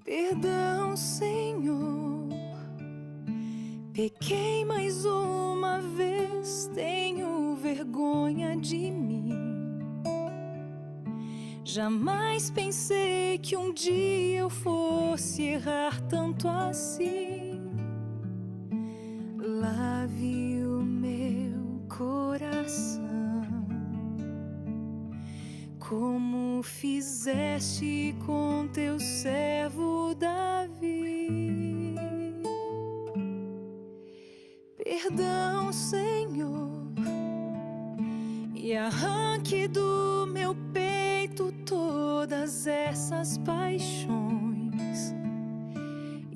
Perdão, Senhor, pequei mais uma vez, tenho vergonha de mim. Jamais pensei que um dia eu fosse errar tanto assim. Lave o meu coração, como fizeste com teu servo Davi. Perdão, Senhor, e arranque do meu peito todas essas paixões,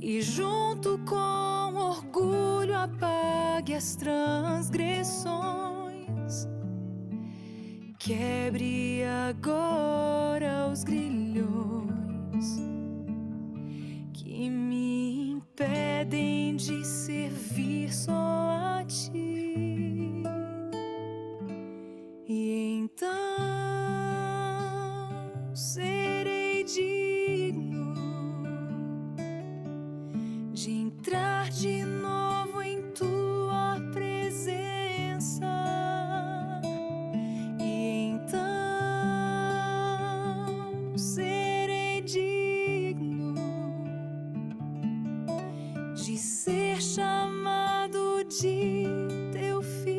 e junto com orgulho apague as transgressões. Quebre agora os grilhões que me impedem de servir só a ti. E então serei digno de entrar de novo em tua presença. E então serei digno de ser chamado de teu filho.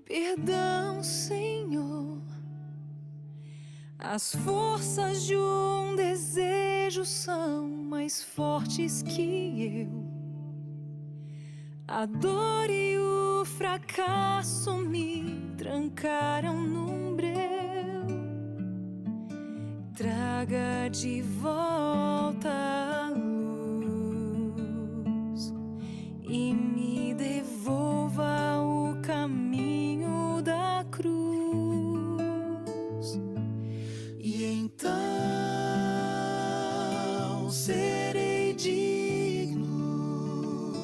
Perdão, Senhor, as forças de um desejo são mais fortes que eu. A dor e o fracasso me trancaram num breu. Traga de volta a luz e me devolva o caminho da cruz. E então serei digno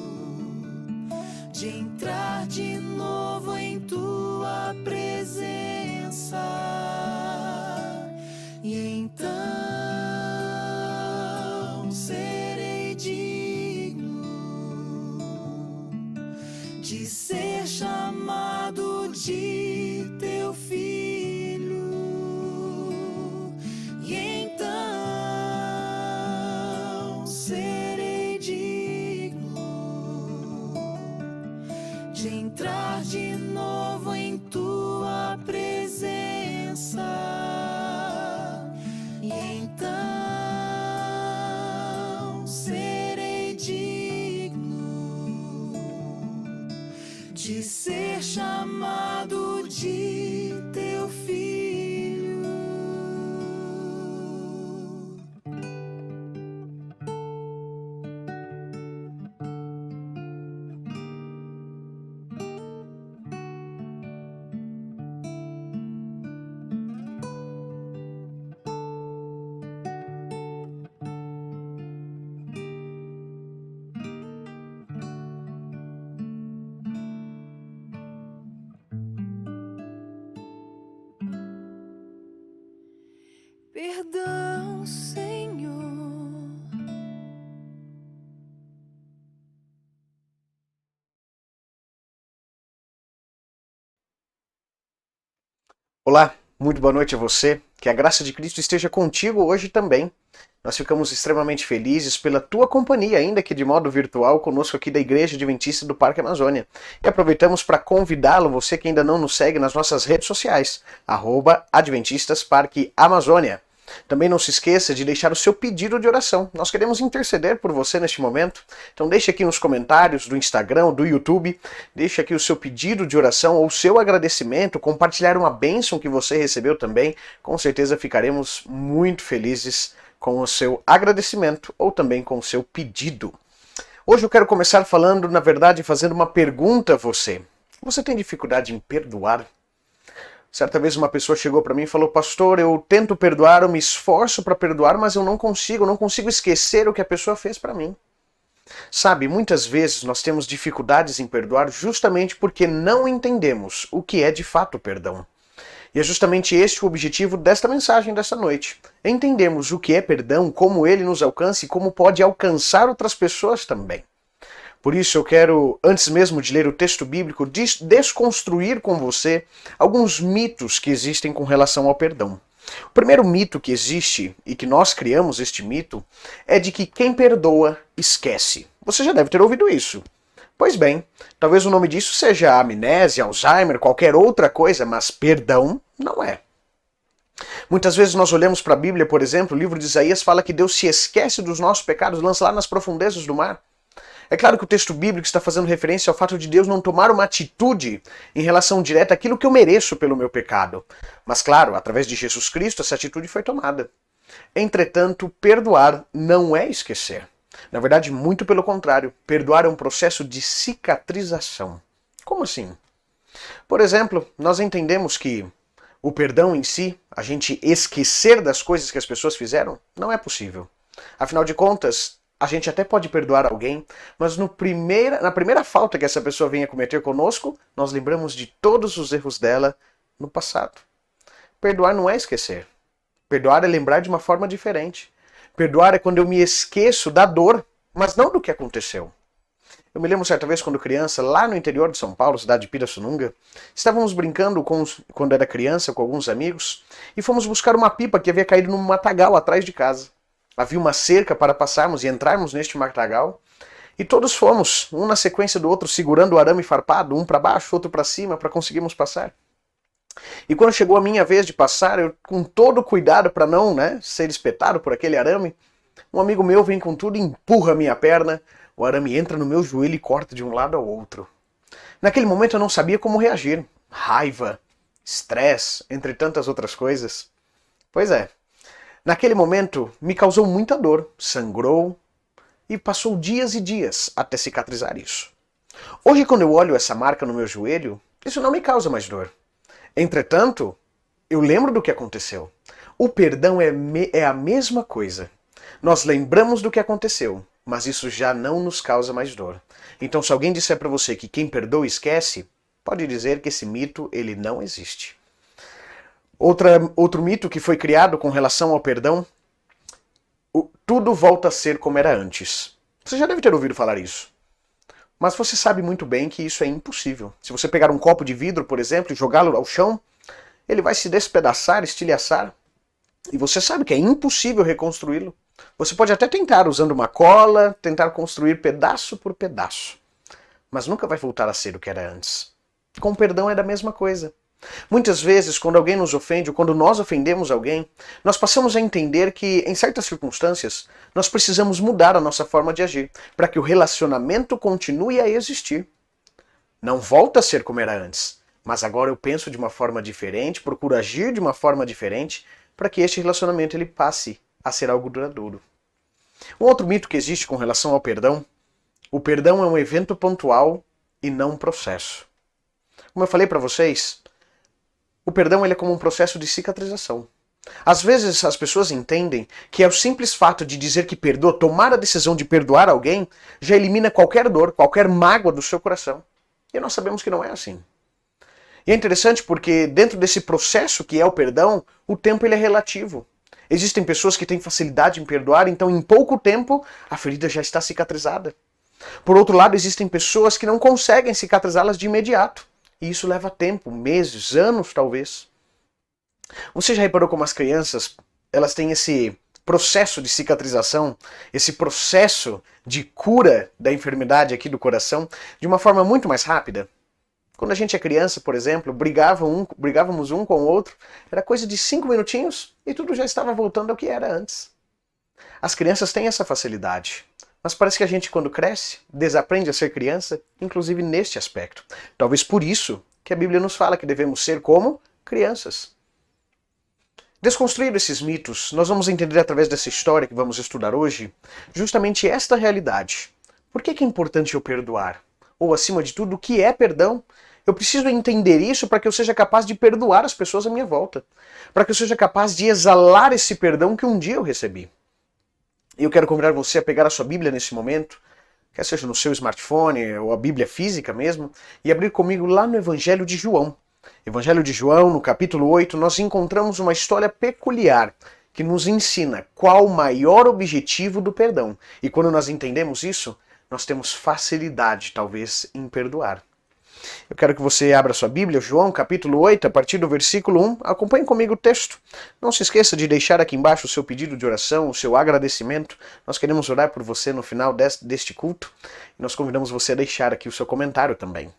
de entrar de novo em tua presença. E então serei digno de ser chamado de teu filho. E então serei digno de entrar de novo em tua presença. E então serei digno de ser chamado de teu filho. Perdão, Senhor. Olá, muito boa noite a você. Que a graça de Cristo esteja contigo hoje também. Nós ficamos extremamente felizes pela tua companhia, ainda que de modo virtual, conosco aqui da Igreja Adventista do Parque Amazônia. E aproveitamos para convidá-lo, você que ainda não nos segue nas nossas redes sociais, @AdventistasParqueAmazônia. Também não se esqueça de deixar o seu pedido de oração. Nós queremos interceder por você neste momento. Então deixe aqui nos comentários do Instagram, do YouTube, deixe aqui o seu pedido de oração ou o seu agradecimento, compartilhar uma bênção que você recebeu também. Com certeza ficaremos muito felizes com o seu agradecimento ou também com o seu pedido. Hoje eu quero começar falando, na verdade, fazendo uma pergunta a você. Você tem dificuldade em perdoar? Certa vez uma pessoa chegou para mim e falou: pastor, eu tento perdoar, eu me esforço para perdoar, mas eu não consigo esquecer o que a pessoa fez para mim. Sabe, muitas vezes nós temos dificuldades em perdoar justamente porque não entendemos o que é de fato perdão. E é justamente este o objetivo desta mensagem desta noite. Entendermos o que é perdão, como ele nos alcança e como pode alcançar outras pessoas também. Por isso eu quero, antes mesmo de ler o texto bíblico, desconstruir com você alguns mitos que existem com relação ao perdão. O primeiro mito que existe, e que nós criamos este mito, é de que quem perdoa, esquece. Você já deve ter ouvido isso. Pois bem, talvez o nome disso seja amnésia, Alzheimer, qualquer outra coisa, mas perdão não é. Muitas vezes nós olhamos para a Bíblia, por exemplo, o livro de Isaías fala que Deus se esquece dos nossos pecados, lança lá nas profundezas do mar. É claro que o texto bíblico está fazendo referência ao fato de Deus não tomar uma atitude em relação direta àquilo que eu mereço pelo meu pecado. Mas claro, através de Jesus Cristo, essa atitude foi tomada. Entretanto, perdoar não é esquecer. Na verdade, muito pelo contrário. Perdoar é um processo de cicatrização. Como assim? Por exemplo, nós entendemos que o perdão em si, a gente esquecer das coisas que as pessoas fizeram, não é possível. Afinal de contas, a gente até pode perdoar alguém, mas na primeira falta que essa pessoa venha cometer conosco, nós lembramos de todos os erros dela no passado. Perdoar não é esquecer. Perdoar é lembrar de uma forma diferente. Perdoar é quando eu me esqueço da dor, mas não do que aconteceu. Eu me lembro certa vez quando criança, lá no interior de São Paulo, cidade de Pirassununga, estávamos brincando quando era criança com alguns amigos e fomos buscar uma pipa que havia caído num matagal atrás de casa. Havia uma cerca para passarmos e entrarmos neste matagal e todos fomos, um na sequência do outro, segurando o arame farpado, um para baixo, outro para cima, para conseguirmos passar. E quando chegou a minha vez de passar, eu com todo cuidado para não ser espetado por aquele arame, um amigo meu vem com tudo e empurra a minha perna, o arame entra no meu joelho e corta de um lado ao outro. Naquele momento eu não sabia como reagir. Raiva, estresse, entre tantas outras coisas. Pois é, naquele momento me causou muita dor, sangrou e passou dias e dias até cicatrizar isso. Hoje quando eu olho essa marca no meu joelho, isso não me causa mais dor. Entretanto, eu lembro do que aconteceu. O perdão é a mesma coisa. Nós lembramos do que aconteceu, mas isso já não nos causa mais dor. Então se alguém disser para você que quem perdoa esquece, pode dizer que esse mito ele não existe. Outro mito que foi criado com relação ao perdão, tudo volta a ser como era antes. Você já deve ter ouvido falar isso. Mas você sabe muito bem que isso é impossível. Se você pegar um copo de vidro, por exemplo, e jogá-lo ao chão, ele vai se despedaçar, estilhaçar. E você sabe que é impossível reconstruí-lo. Você pode até tentar usando uma cola, tentar construir pedaço por pedaço. Mas nunca vai voltar a ser o que era antes. Com o perdão é da mesma coisa. Muitas vezes, quando alguém nos ofende, ou quando nós ofendemos alguém, nós passamos a entender que, em certas circunstâncias, nós precisamos mudar a nossa forma de agir, para que o relacionamento continue a existir. Não volta a ser como era antes, mas agora eu penso de uma forma diferente, procuro agir de uma forma diferente, para que este relacionamento ele passe a ser algo duradouro. Um outro mito que existe com relação ao perdão, o perdão é um evento pontual e não um processo. Como eu falei para vocês, o perdão ele é como um processo de cicatrização. Às vezes as pessoas entendem que é o simples fato de dizer que perdoa, tomar a decisão de perdoar alguém, já elimina qualquer dor, qualquer mágoa do seu coração. E nós sabemos que não é assim. E é interessante porque dentro desse processo que é o perdão, o tempo ele é relativo. Existem pessoas que têm facilidade em perdoar, então em pouco tempo a ferida já está cicatrizada. Por outro lado, existem pessoas que não conseguem cicatrizá-las de imediato. E isso leva tempo, meses, anos talvez. Você já reparou como as crianças elas têm esse processo de cicatrização, esse processo de cura da enfermidade aqui do coração de uma forma muito mais rápida? Quando a gente é criança, por exemplo, brigávamos um com o outro, era coisa de 5 minutinhos e tudo já estava voltando ao que era antes. As crianças têm essa facilidade. Mas parece que a gente, quando cresce, desaprende a ser criança, inclusive neste aspecto. Talvez por isso que a Bíblia nos fala que devemos ser como crianças. Desconstruindo esses mitos, nós vamos entender através dessa história que vamos estudar hoje, justamente esta realidade. Por que é importante eu perdoar? Ou, acima de tudo, o que é perdão? Eu preciso entender isso para que eu seja capaz de perdoar as pessoas à minha volta. Para que eu seja capaz de exalar esse perdão que um dia eu recebi. E eu quero convidar você a pegar a sua Bíblia nesse momento, quer seja no seu smartphone ou a Bíblia física mesmo, e abrir comigo lá no Evangelho de João. Evangelho de João, no capítulo 8, nós encontramos uma história peculiar que nos ensina qual o maior objetivo do perdão. E quando nós entendemos isso, nós temos facilidade, talvez, em perdoar. Eu quero que você abra sua Bíblia, João capítulo 8, a partir do versículo 1. Acompanhe comigo o texto. Não se esqueça de deixar aqui embaixo o seu pedido de oração, o seu agradecimento. Nós queremos orar por você no final deste culto. E nós convidamos você a deixar aqui o seu comentário também.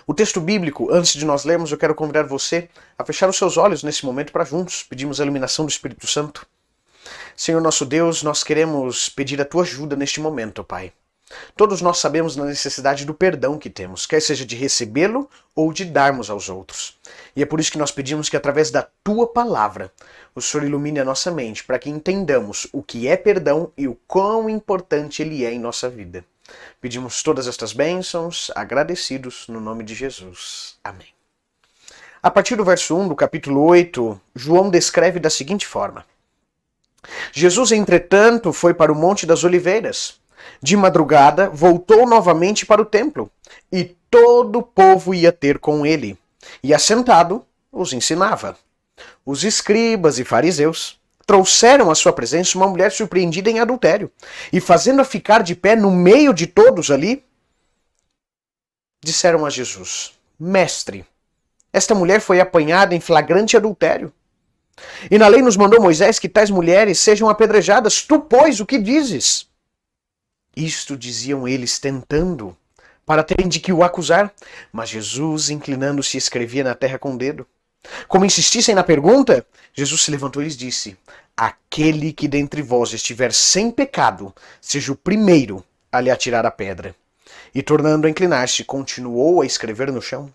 O texto bíblico, antes de nós lermos, eu quero convidar você a fechar os seus olhos nesse momento para juntos pedimos a iluminação do Espírito Santo. Senhor nosso Deus, nós queremos pedir a tua ajuda neste momento, Pai. Todos nós sabemos da necessidade do perdão que temos, quer seja de recebê-lo ou de darmos aos outros. E é por isso que nós pedimos que através da tua palavra, o Senhor ilumine a nossa mente para que entendamos o que é perdão e o quão importante ele é em nossa vida. Pedimos todas estas bênçãos, agradecidos no nome de Jesus. Amém. A partir do verso 1 do capítulo 8, João descreve da seguinte forma. Jesus, entretanto, foi para o Monte das Oliveiras. De madrugada, voltou novamente para o templo, e todo o povo ia ter com ele. E assentado, os ensinava. Os escribas e fariseus trouxeram à sua presença uma mulher surpreendida em adultério, e fazendo-a ficar de pé no meio de todos ali, disseram a Jesus, Mestre, esta mulher foi apanhada em flagrante adultério. E na lei nos mandou Moisés que tais mulheres sejam apedrejadas. Tu, pois, o que dizes? Isto diziam eles tentando, para terem de que o acusar. Mas Jesus, inclinando-se, escrevia na terra com o dedo. Como insistissem na pergunta, Jesus se levantou e lhes disse, aquele que dentre vós estiver sem pecado, seja o primeiro a lhe atirar a pedra. E tornando a inclinar-se, continuou a escrever no chão.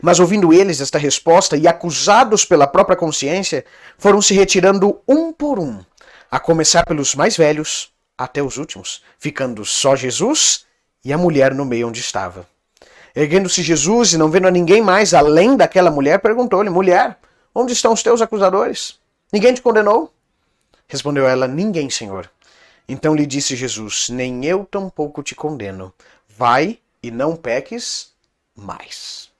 Mas ouvindo eles esta resposta e acusados pela própria consciência, foram se retirando um por um, a começar pelos mais velhos até os últimos, ficando só Jesus e a mulher no meio onde estava. Erguendo-se Jesus e não vendo a ninguém mais além daquela mulher, perguntou-lhe, mulher, onde estão os teus acusadores? Ninguém te condenou? Respondeu ela, ninguém, Senhor. Então lhe disse Jesus, nem eu tampouco te condeno. Vai e não peques mais.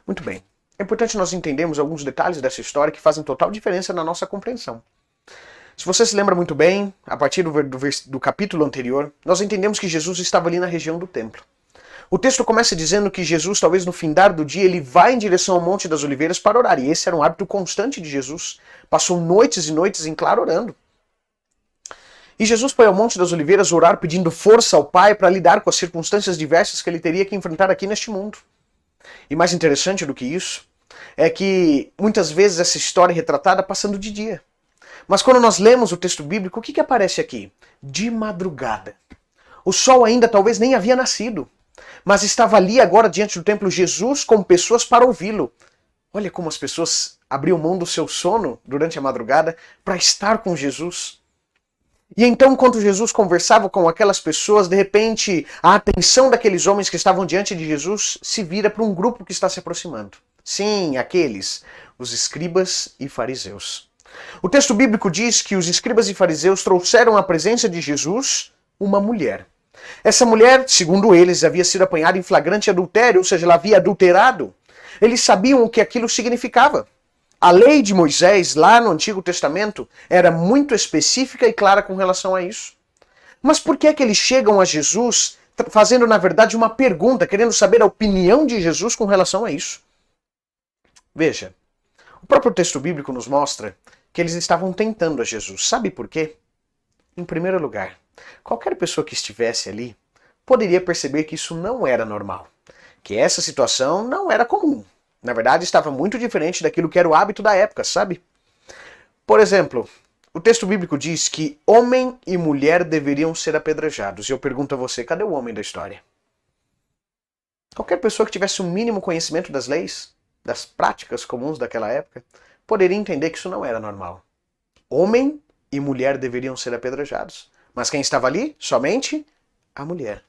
Muito bem. É importante nós entendermos alguns detalhes dessa história que fazem total diferença na nossa compreensão. Se você se lembra muito bem, a partir do capítulo anterior, nós entendemos que Jesus estava ali na região do templo. O texto começa dizendo que Jesus, talvez no findar do dia, ele vai em direção ao Monte das Oliveiras para orar. E esse era um hábito constante de Jesus. Passou noites e noites em claro orando. E Jesus foi ao Monte das Oliveiras orar pedindo força ao Pai para lidar com as circunstâncias diversas que ele teria que enfrentar aqui neste mundo. E mais interessante do que isso, é que muitas vezes essa história é retratada passando de dia. Mas quando nós lemos o texto bíblico, o que aparece aqui? De madrugada. O sol ainda talvez nem havia nascido, mas estava ali agora diante do templo Jesus com pessoas para ouvi-lo. Olha como as pessoas abriam mão do seu sono durante a madrugada para estar com Jesus. E então, enquanto Jesus conversava com aquelas pessoas, de repente, a atenção daqueles homens que estavam diante de Jesus se vira para um grupo que está se aproximando. Sim, aqueles, os escribas e fariseus. O texto bíblico diz que os escribas e fariseus trouxeram à presença de Jesus uma mulher. Essa mulher, segundo eles, havia sido apanhada em flagrante adultério, ou seja, ela havia adulterado. Eles sabiam o que aquilo significava. A lei de Moisés, lá no Antigo Testamento, era muito específica e clara com relação a isso. Mas por que é que eles chegam a Jesus fazendo, na verdade, uma pergunta, querendo saber a opinião de Jesus com relação a isso? Veja, o próprio texto bíblico nos mostra que eles estavam tentando a Jesus. Sabe por quê? Em primeiro lugar, qualquer pessoa que estivesse ali poderia perceber que isso não era normal, que essa situação não era comum. Na verdade, estava muito diferente daquilo que era o hábito da época, sabe? Por exemplo, o texto bíblico diz que homem e mulher deveriam ser apedrejados. E eu pergunto a você, cadê o homem da história? Qualquer pessoa que tivesse um mínimo conhecimento das leis, das práticas comuns daquela época, poderia entender que isso não era normal. Homem e mulher deveriam ser apedrejados. Mas quem estava ali? Somente a mulher.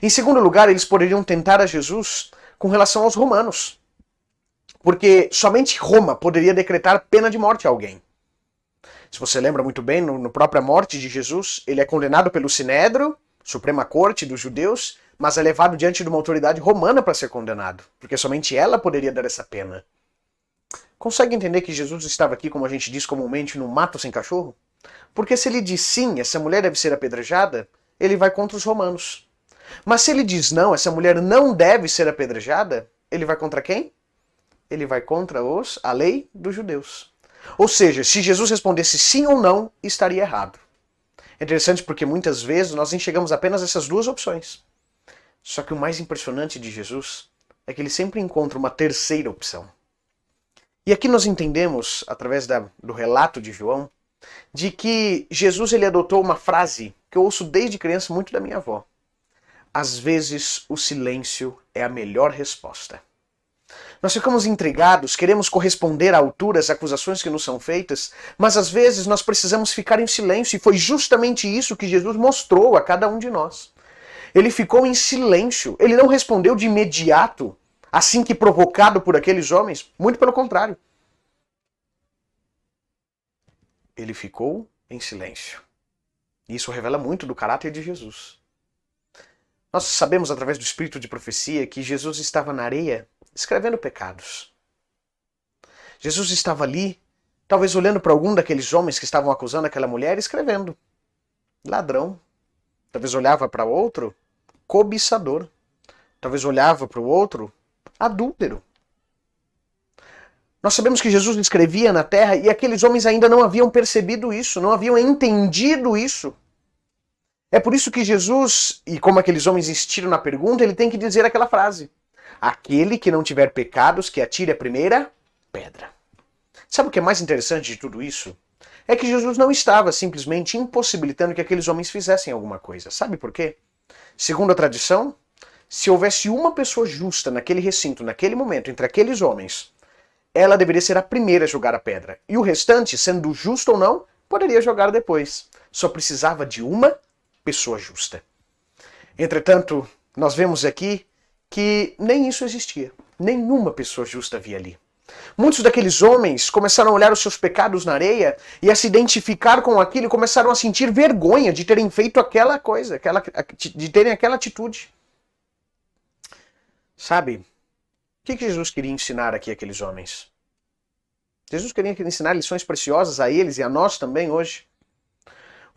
Em segundo lugar, eles poderiam tentar a Jesus com relação aos romanos. Porque somente Roma poderia decretar pena de morte a alguém. Se você lembra muito bem, no própria morte de Jesus, ele é condenado pelo Sinédrio, Suprema Corte dos judeus, mas é levado diante de uma autoridade romana para ser condenado, porque somente ela poderia dar essa pena. Consegue entender que Jesus estava aqui, como a gente diz comumente, num mato sem cachorro? Porque se ele diz sim, essa mulher deve ser apedrejada, ele vai contra os romanos. Mas se ele diz não, essa mulher não deve ser apedrejada, ele vai contra quem? Ele vai contra a lei dos judeus. Ou seja, se Jesus respondesse sim ou não, estaria errado. É interessante porque muitas vezes nós enxergamos apenas essas duas opções. Só que o mais impressionante de Jesus é que ele sempre encontra uma terceira opção. E aqui nós entendemos, através do relato de João, de que Jesus ele adotou uma frase que eu ouço desde criança muito da minha avó. Às vezes o silêncio é a melhor resposta. Nós ficamos intrigados, queremos corresponder à altura às acusações que nos são feitas, mas às vezes nós precisamos ficar em silêncio, e foi justamente isso que Jesus mostrou a cada um de nós. Ele ficou em silêncio, ele não respondeu de imediato, assim que provocado por aqueles homens, muito pelo contrário. Ele ficou em silêncio. Isso revela muito do caráter de Jesus. Nós sabemos através do espírito de profecia que Jesus estava na areia escrevendo pecados. Jesus estava ali, talvez olhando para algum daqueles homens que estavam acusando aquela mulher, escrevendo. Ladrão. Talvez olhava para outro, cobiçador. Talvez olhava para o outro, adúltero. Nós sabemos que Jesus escrevia na terra e aqueles homens ainda não haviam percebido isso, não haviam entendido isso. É por isso que Jesus, e como aqueles homens insistiram na pergunta, ele tem que dizer aquela frase. Aquele que não tiver pecados, que atire a primeira pedra. Sabe o que é mais interessante de tudo isso? É que Jesus não estava simplesmente impossibilitando que aqueles homens fizessem alguma coisa. Sabe por quê? Segundo a tradição, se houvesse uma pessoa justa naquele recinto, naquele momento, entre aqueles homens, ela deveria ser a primeira a jogar a pedra. E o restante, sendo justo ou não, poderia jogar depois. Só precisava de uma pessoa justa. Entretanto, nós vemos aqui que nem isso existia. Nenhuma pessoa justa havia ali. Muitos daqueles homens começaram a olhar os seus pecados na areia e a se identificar com aquilo e começaram a sentir vergonha de terem feito aquela coisa, de terem aquela atitude. Sabe, o que Jesus queria ensinar aqui àqueles homens? Jesus queria ensinar lições preciosas a eles e a nós também hoje.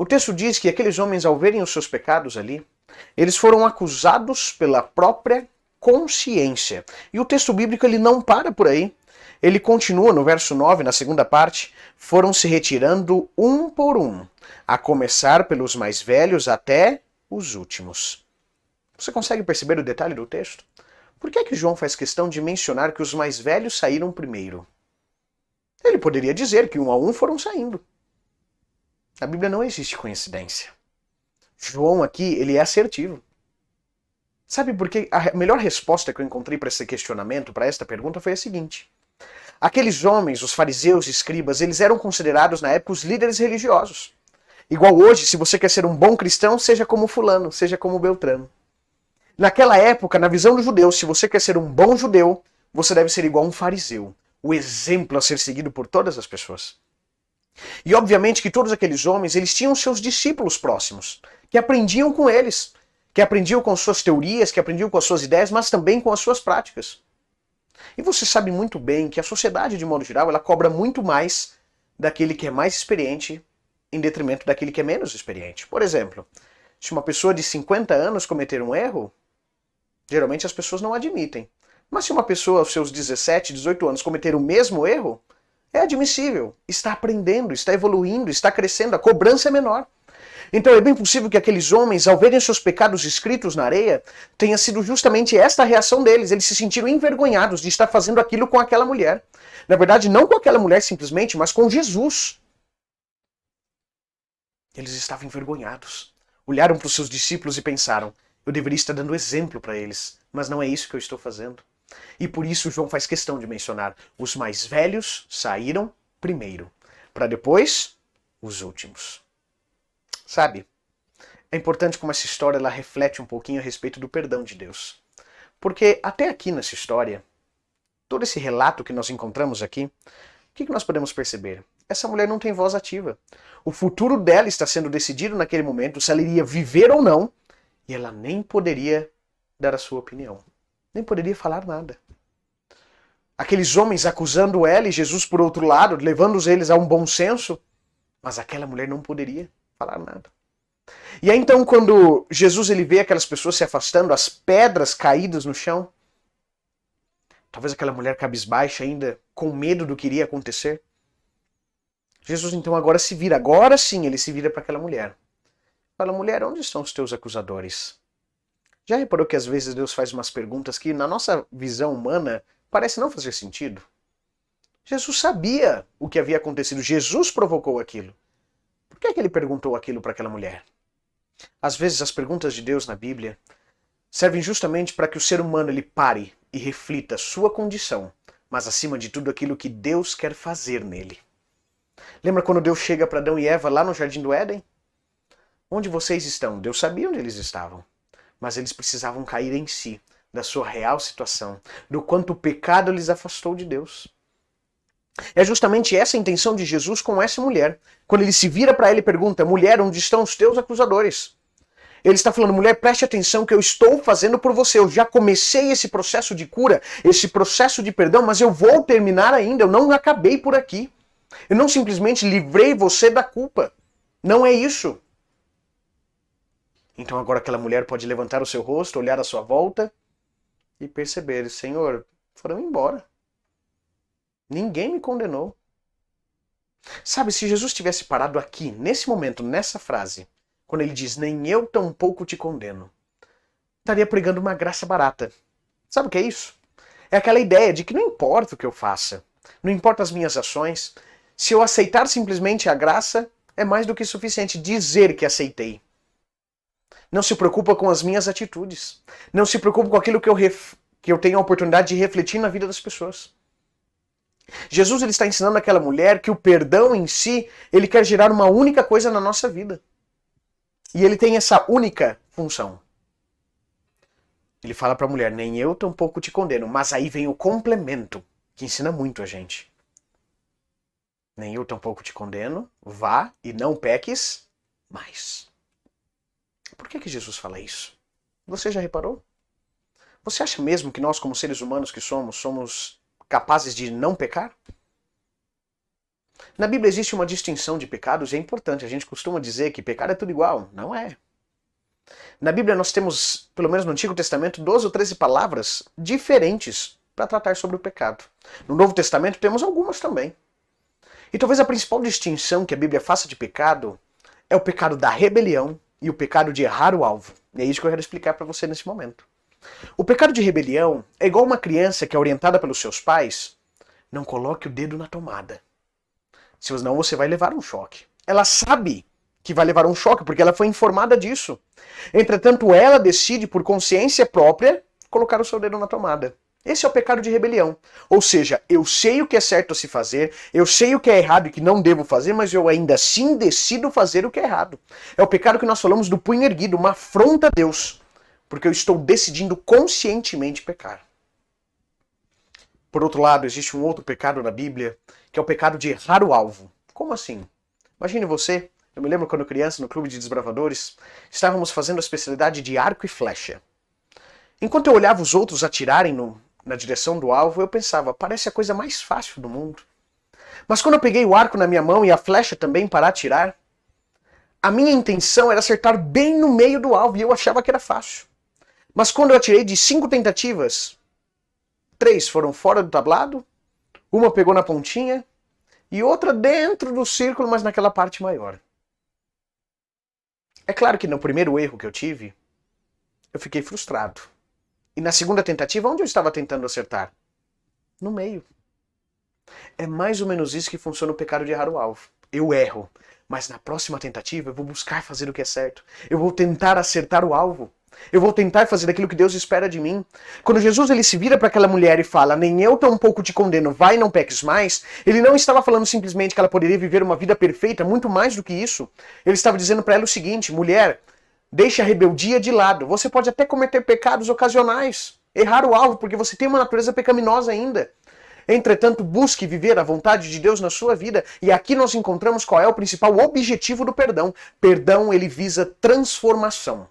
O texto diz que aqueles homens, ao verem os seus pecados ali, eles foram acusados pela própria consciência. E o texto bíblico ele não para por aí. Ele continua no verso 9, na segunda parte, foram se retirando um por um, a começar pelos mais velhos até os últimos. Você consegue perceber o detalhe do texto? Por que João faz questão de mencionar que os mais velhos saíram primeiro? Ele poderia dizer que um a um foram saindo. Na Bíblia não existe coincidência. João aqui, ele é assertivo. Sabe por quê? A melhor resposta que eu encontrei para esse questionamento, para esta pergunta, foi a seguinte. Aqueles homens, os fariseus e escribas, eles eram considerados na época os líderes religiosos. Igual hoje, se você quer ser um bom cristão, seja como fulano, seja como Beltrano. Naquela época, na visão dos judeus, se você quer ser um bom judeu, você deve ser igual a um fariseu. O exemplo a ser seguido por todas as pessoas. E obviamente que todos aqueles homens, eles tinham seus discípulos próximos, que aprendiam com eles, que aprendiam com suas teorias, que aprendiam com as suas ideias, mas também com as suas práticas. E você sabe muito bem que a sociedade, de modo geral, ela cobra muito mais daquele que é mais experiente em detrimento daquele que é menos experiente. Por exemplo, se uma pessoa de 50 anos cometer um erro, geralmente as pessoas não admitem. Mas se uma pessoa aos seus 17, 18 anos cometer o mesmo erro, é admissível, está aprendendo, está evoluindo, está crescendo, a cobrança é menor. Então é bem possível que aqueles homens, ao verem seus pecados escritos na areia, tenha sido justamente esta a reação deles. Eles se sentiram envergonhados de estar fazendo aquilo com aquela mulher. Na verdade, não com aquela mulher simplesmente, mas com Jesus. Eles estavam envergonhados. Olharam para os seus discípulos e pensaram, eu deveria estar dando exemplo para eles, mas não é isso que eu estou fazendo. E por isso João faz questão de mencionar, os mais velhos saíram primeiro, para depois os últimos. Sabe, é importante como essa história ela reflete um pouquinho a respeito do perdão de Deus. Porque até aqui nessa história, todo esse relato que nós encontramos aqui, o que nós podemos perceber? essa mulher não tem voz ativa. O futuro dela está sendo decidido naquele momento, se ela iria viver ou não, e ela nem poderia dar a sua opinião. Nem poderia falar nada. Aqueles homens acusando ela e Jesus por outro lado, levando eles a um bom senso, mas aquela mulher não poderia falar nada. E aí então quando Jesus ele vê aquelas pessoas se afastando, as pedras caídas no chão, talvez aquela mulher cabisbaixa ainda, com medo do que iria acontecer, Jesus então agora se vira, agora sim ele se vira para aquela mulher. Fala, mulher, onde estão os teus acusadores? Já reparou que às vezes Deus faz umas perguntas que na nossa visão humana parece não fazer sentido? Jesus sabia o que havia acontecido, Jesus provocou aquilo. Por que é que ele perguntou aquilo para aquela mulher? Às vezes as perguntas de Deus na Bíblia servem justamente para que o ser humano ele pare e reflita sua condição, mas acima de tudo aquilo que Deus quer fazer nele. Lembra quando Deus chega para Adão e Eva lá no Jardim do Éden? Onde vocês estão? Deus sabia onde eles estavam, mas eles precisavam cair em si, da sua real situação, do quanto o pecado lhes afastou de Deus. É justamente essa a intenção de Jesus com essa mulher. Quando ele se vira para ela e pergunta, mulher, onde estão os teus acusadores? Ele está falando, mulher, preste atenção que eu estou fazendo por você. Eu já comecei esse processo de cura, esse processo de perdão, mas eu vou terminar ainda, eu não acabei por aqui. Eu não simplesmente livrei você da culpa. Não é isso. Então agora aquela mulher pode levantar o seu rosto, olhar à sua volta e perceber, Senhor, foram embora. Ninguém me condenou. Sabe, se Jesus tivesse parado aqui, nesse momento, nessa frase, quando ele diz, nem eu tampouco te condeno, estaria pregando uma graça barata. Sabe o que é isso? É aquela ideia de que não importa o que eu faça, não importa as minhas ações, se eu aceitar simplesmente a graça, é mais do que suficiente dizer que aceitei. Não se preocupa com as minhas atitudes. Não se preocupa com aquilo que eu tenho a oportunidade de refletir na vida das pessoas. Jesus ele está ensinando àquela mulher que o perdão em si, ele quer gerar uma única coisa na nossa vida. E ele tem essa única função. Ele fala para a mulher, nem eu tampouco te condeno, mas aí vem o complemento, que ensina muito a gente. Nem eu tampouco te condeno, vá e não peques mais. Por que Jesus fala isso? Você já reparou? Você acha mesmo que nós, como seres humanos que somos capazes de não pecar? Na Bíblia existe uma distinção de pecados e é importante. A gente costuma dizer que pecado é tudo igual. Não é. Na Bíblia nós temos, pelo menos no Antigo Testamento, 12 ou 13 palavras diferentes para tratar sobre o pecado. No Novo Testamento temos algumas também. E talvez a principal distinção que a Bíblia faça de pecado é o pecado da rebelião e o pecado de errar o alvo. E é isso que eu quero explicar para você nesse momento. O pecado de rebelião é igual uma criança que é orientada pelos seus pais, não coloque o dedo na tomada. Senão você vai levar um choque. Ela sabe que vai levar um choque porque ela foi informada disso. Entretanto, ela decide por consciência própria colocar o seu dedo na tomada. Esse é o pecado de rebelião. Ou seja, eu sei o que é certo a se fazer, eu sei o que é errado e que não devo fazer, mas eu ainda assim decido fazer o que é errado. É o pecado que nós falamos do punho erguido, uma afronta a Deus, porque eu estou decidindo conscientemente pecar. Por outro lado, existe um outro pecado na Bíblia, que é o pecado de errar o alvo. Como assim? Imagine você, eu me lembro quando criança, no clube de desbravadores, estávamos fazendo a especialidade de arco e flecha. Enquanto eu olhava os outros atirarem na direção do alvo, eu pensava, parece a coisa mais fácil do mundo. Mas quando eu peguei o arco na minha mão e a flecha também para atirar, a minha intenção era acertar bem no meio do alvo e eu achava que era fácil. Mas quando eu atirei de 5 tentativas, 3 foram fora do tablado, uma pegou na pontinha e outra dentro do círculo, mas naquela parte maior. É claro que no primeiro erro que eu tive, eu fiquei frustrado. E na segunda tentativa, onde eu estava tentando acertar? No meio. É mais ou menos isso que funciona o pecado de errar o alvo. Eu erro, mas na próxima tentativa eu vou buscar fazer o que é certo. Eu vou tentar acertar o alvo. Eu vou tentar fazer aquilo que Deus espera de mim. Quando Jesus ele se vira para aquela mulher e fala, nem eu tampouco te condeno, vai e não peques mais, ele não estava falando simplesmente que ela poderia viver uma vida perfeita, muito mais do que isso. Ele estava dizendo para ela o seguinte, mulher, deixe a rebeldia de lado. Você pode até cometer pecados ocasionais, errar o alvo, porque você tem uma natureza pecaminosa ainda. Entretanto, busque viver a vontade de Deus na sua vida. E aqui nós encontramos qual é o principal objetivo do perdão. Perdão, ele visa transformação.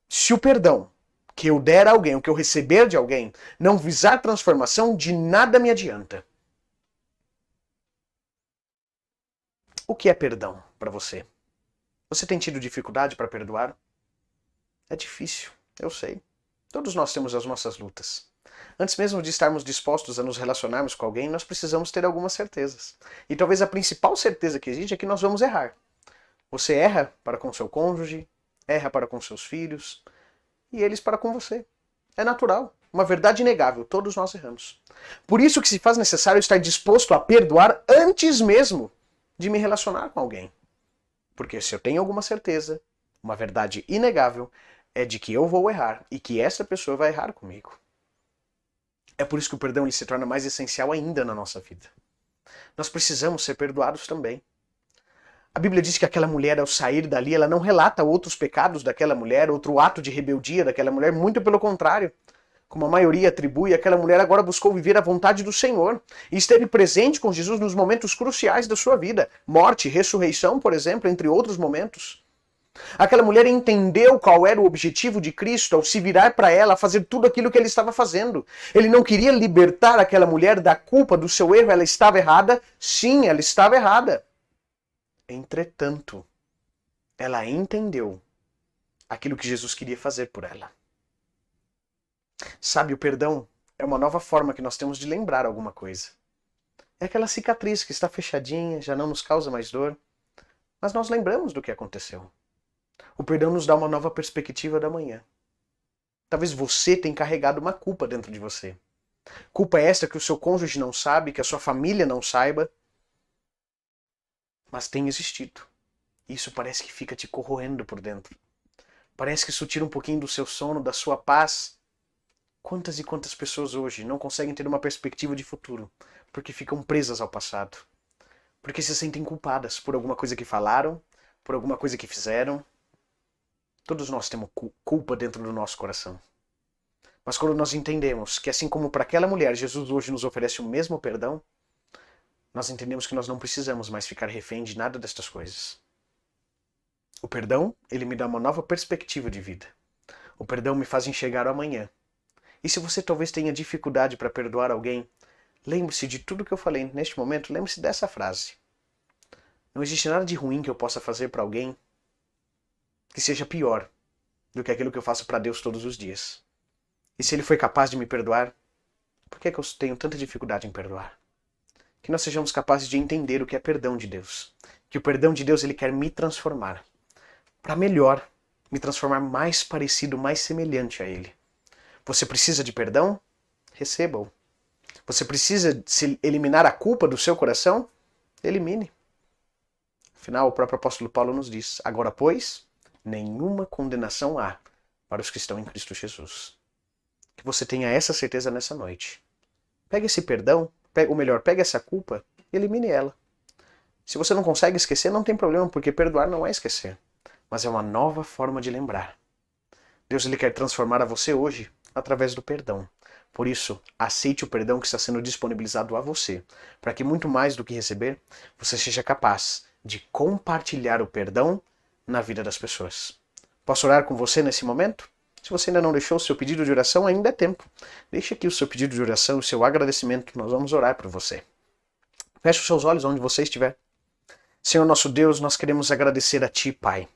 Se o perdão que eu der a alguém, o que eu receber de alguém, não visar transformação, de nada me adianta. O que é perdão para você? Você tem tido dificuldade para perdoar? É difícil, eu sei. Todos nós temos as nossas lutas. Antes mesmo de estarmos dispostos a nos relacionarmos com alguém, nós precisamos ter algumas certezas. E talvez a principal certeza que existe é que nós vamos errar. Você erra para com seu cônjuge, erra para com seus filhos, e eles para com você. É natural, uma verdade inegável, todos nós erramos. Por isso que se faz necessário estar disposto a perdoar antes mesmo de me relacionar com alguém. Porque se eu tenho alguma certeza, uma verdade inegável, é de que eu vou errar e que essa pessoa vai errar comigo. É por isso que o perdão ele se torna mais essencial ainda na nossa vida. Nós precisamos ser perdoados também. A Bíblia diz que aquela mulher, ao sair dali, ela não relata outros pecados daquela mulher, outro ato de rebeldia daquela mulher, muito pelo contrário. Como a maioria atribui, aquela mulher agora buscou viver a vontade do Senhor e esteve presente com Jesus nos momentos cruciais da sua vida. Morte, ressurreição, por exemplo, entre outros momentos. Aquela mulher entendeu qual era o objetivo de Cristo ao se virar para ela, fazer tudo aquilo que ele estava fazendo. Ele não queria libertar aquela mulher da culpa do seu erro, ela estava errada? Sim, ela estava errada. Entretanto, ela entendeu aquilo que Jesus queria fazer por ela. Sabe, o perdão é uma nova forma que nós temos de lembrar alguma coisa. É aquela cicatriz que está fechadinha, já não nos causa mais dor, mas nós lembramos do que aconteceu. O perdão nos dá uma nova perspectiva da manhã. Talvez você tenha carregado uma culpa dentro de você. Culpa esta que o seu cônjuge não sabe, que a sua família não saiba, mas tem existido. Isso parece que fica te corroendo por dentro. Parece que isso tira um pouquinho do seu sono, da sua paz. Quantas e quantas pessoas hoje não conseguem ter uma perspectiva de futuro porque ficam presas ao passado? Porque se sentem culpadas por alguma coisa que falaram, por alguma coisa que fizeram. Todos nós temos culpa dentro do nosso coração. Mas quando nós entendemos que assim como para aquela mulher, Jesus hoje nos oferece o mesmo perdão, nós entendemos que nós não precisamos mais ficar refém de nada destas coisas. O perdão, ele me dá uma nova perspectiva de vida. O perdão me faz enxergar o amanhã. E se você talvez tenha dificuldade para perdoar alguém, lembre-se de tudo que eu falei neste momento, lembre-se dessa frase. Não existe nada de ruim que eu possa fazer para alguém que seja pior do que aquilo que eu faço para Deus todos os dias. E se Ele foi capaz de me perdoar, por que eu tenho tanta dificuldade em perdoar? Que nós sejamos capazes de entender o que é perdão de Deus. Que o perdão de Deus, ele quer me transformar. Para melhor, me transformar mais parecido, mais semelhante a Ele. Você precisa de perdão? Receba-o. Você precisa eliminar a culpa do seu coração? Elimine. Afinal, o próprio apóstolo Paulo nos diz, agora, pois, nenhuma condenação há para os que estão em Cristo Jesus. Que você tenha essa certeza nessa noite. Pegue esse perdão, ou melhor, pegue essa culpa e elimine ela. Se você não consegue esquecer, não tem problema, porque perdoar não é esquecer, mas é uma nova forma de lembrar. Deus ele quer transformar a você hoje através do perdão. Por isso, aceite o perdão que está sendo disponibilizado a você, para que muito mais do que receber, você seja capaz de compartilhar o perdão na vida das pessoas. Posso orar com você nesse momento? Se você ainda não deixou o seu pedido de oração, ainda é tempo. Deixe aqui o seu pedido de oração, o seu agradecimento, nós vamos orar por você. Feche os seus olhos onde você estiver. Senhor nosso Deus, nós queremos agradecer a Ti, Pai.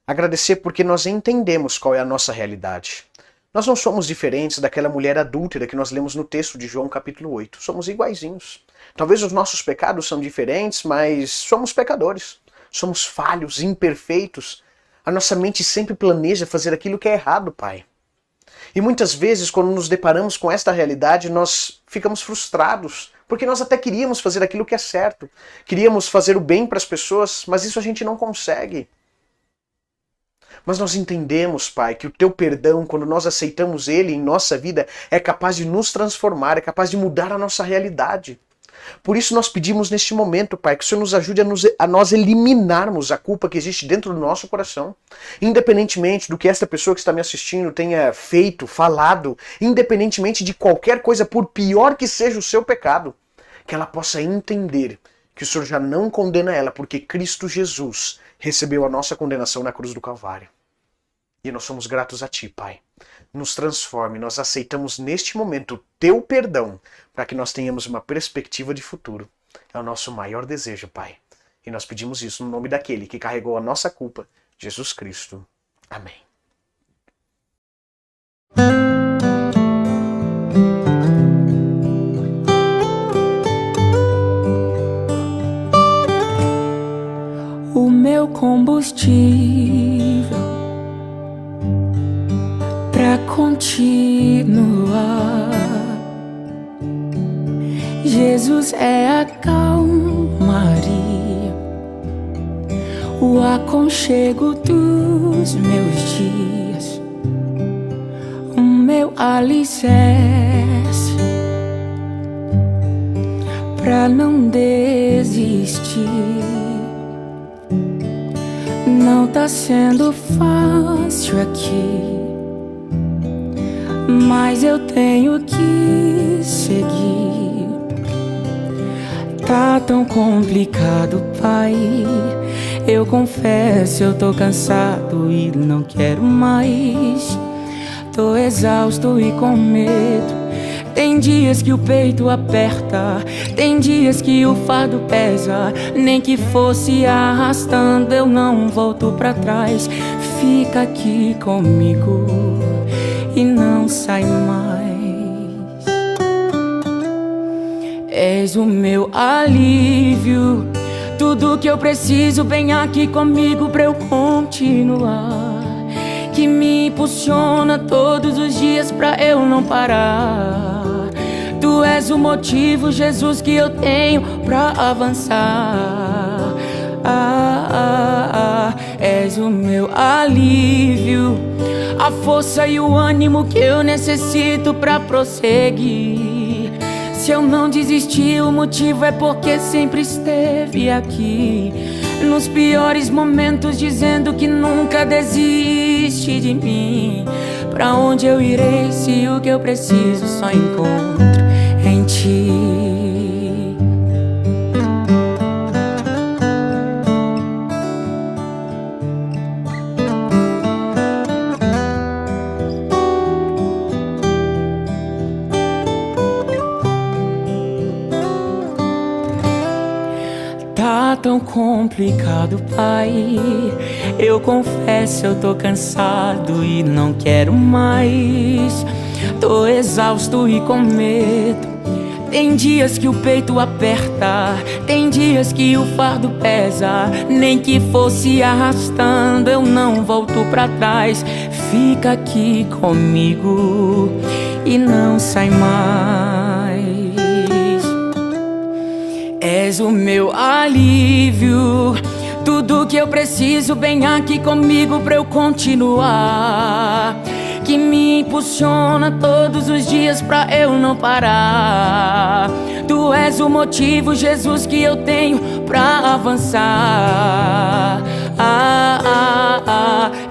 Agradecer porque nós entendemos qual é a nossa realidade. Nós não somos diferentes daquela mulher adúltera que nós lemos no texto de João capítulo 8. Somos iguaizinhos. Talvez os nossos pecados são diferentes, mas somos pecadores. Somos falhos, imperfeitos. A nossa mente sempre planeja fazer aquilo que é errado, Pai. E muitas vezes, quando nos deparamos com esta realidade, nós ficamos frustrados, porque nós até queríamos fazer aquilo que é certo. Queríamos fazer o bem para as pessoas, mas isso a gente não consegue. Mas nós entendemos, Pai, que o Teu perdão, quando nós aceitamos Ele em nossa vida, é capaz de nos transformar, é capaz de mudar a nossa realidade. Por isso nós pedimos neste momento, Pai, que o Senhor nos ajude a nós eliminarmos a culpa que existe dentro do nosso coração. Independentemente do que esta pessoa que está me assistindo tenha feito, falado, independentemente de qualquer coisa, por pior que seja o seu pecado, que ela possa entender que o Senhor já não condena ela, porque Cristo Jesus recebeu a nossa condenação na cruz do Calvário. E nós somos gratos a Ti, Pai. Nos transforme, nós aceitamos neste momento o Teu perdão, para que nós tenhamos uma perspectiva de futuro. É o nosso maior desejo, Pai. E nós pedimos isso no nome daquele que carregou a nossa culpa, Jesus Cristo. Amém. O meu combustível pra continuar. Jesus é a calmaria, o aconchego dos meus dias, o meu alicerce pra não desistir. Não tá sendo fácil aqui, mas eu tenho que seguir. Tá tão complicado, Pai. Eu confesso, eu tô cansado e não quero mais. Tô exausto e com medo. Tem dias que o peito aperta, tem dias que o fardo pesa. Nem que fosse arrastando, eu não volto pra trás. Fica aqui comigo e não sai mais. És o meu alívio, tudo que eu preciso vem aqui comigo pra eu continuar. Que me impulsiona todos os dias pra eu não parar. Tu és o motivo, Jesus, que eu tenho pra avançar. És o meu alívio, a força e o ânimo que eu necessito pra prosseguir. Se eu não desisti, o motivo é porque sempre esteve aqui. Nos piores momentos, dizendo que nunca desiste de mim. Pra onde eu irei se o que eu preciso só encontro em Ti? Tá tão complicado, Pai. Eu confesso, eu tô cansado e não quero mais. Tô exausto e com medo. Tem dias que o peito aperta, tem dias que o fardo pesa. Nem que fosse arrastando, eu não volto pra trás. Fica aqui comigo e não sai mais. És o meu alívio, tudo que eu preciso vem aqui comigo pra eu continuar. Que me impulsiona todos os dias pra eu não parar. Tu és o motivo, Jesus, que eu tenho pra avançar.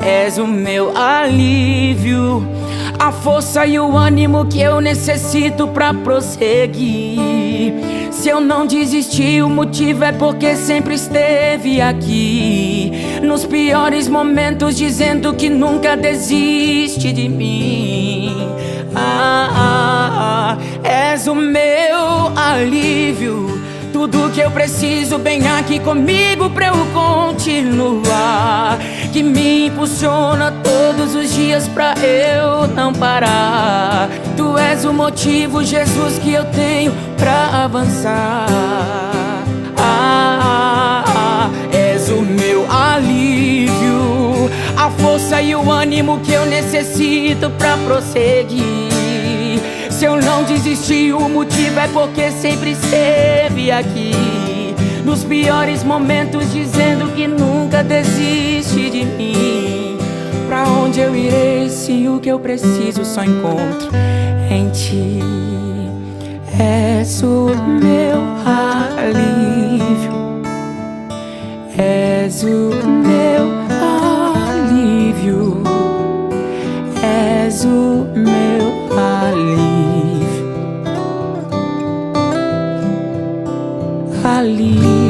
És o meu alívio, a força e o ânimo que eu necessito pra prosseguir. Se eu não desisti, o motivo é porque sempre esteve aqui. Nos piores momentos, dizendo que nunca desiste de mim. És o meu alívio, tudo que eu preciso vem aqui comigo pra eu continuar. Que me impulsiona todos os dias pra eu não parar. Tu és o motivo, Jesus, que eu tenho pra avançar. És o meu alívio, a força e o ânimo que eu necessito pra prosseguir. Se eu não desisti, o motivo é porque sempre esteve aqui. Nos piores momentos, dizendo que nunca desiste de mim. Pra onde eu irei se o que eu preciso só encontro em Ti? És o meu ali.